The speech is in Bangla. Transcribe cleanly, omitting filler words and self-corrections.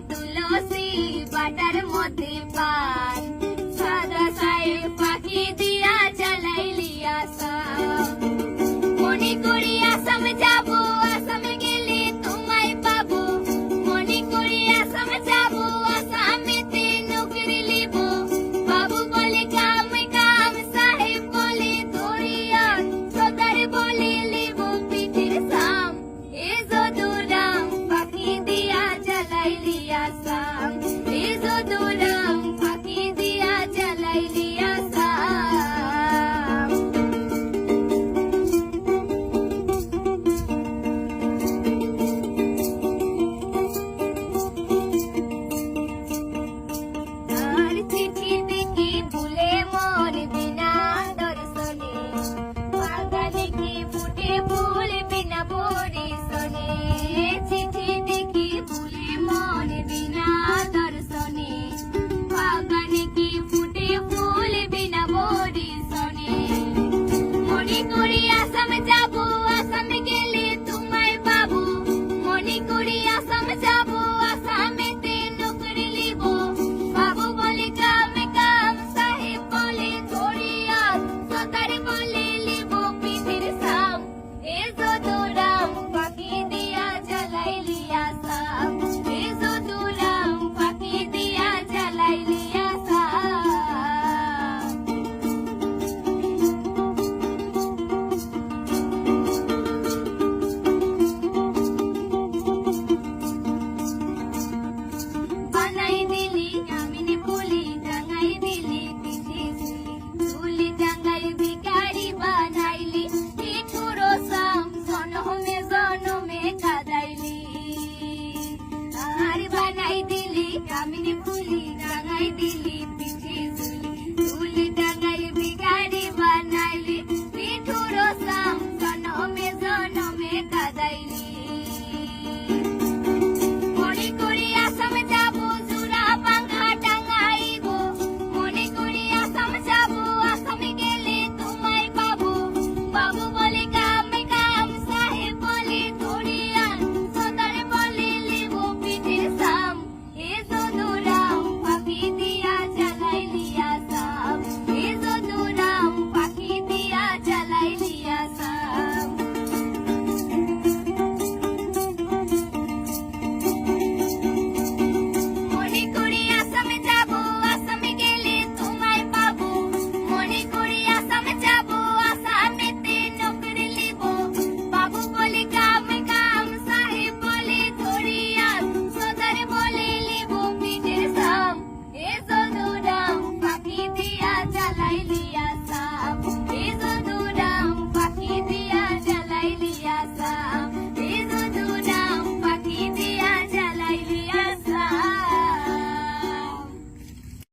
তুলসী বাটার মধ্যে পান সাদা সাহেব পাখি দিয়া চালাইলি আসাম মনে করি আসাম যাবো আসামে গেলে তোমায় পাবো মনে করি আসাম যাবো আসামেতে নৌকরি লিব বাবু বলে কাম কাম সাহেব বলে দরিয়া সদার বলে লিব পিঠির সাম এ যদুরাম পাখি দিয়া চালাইলি আসাম এ যদুরাম পাখি দিয়া চালাইলি আসাম আর চিঠি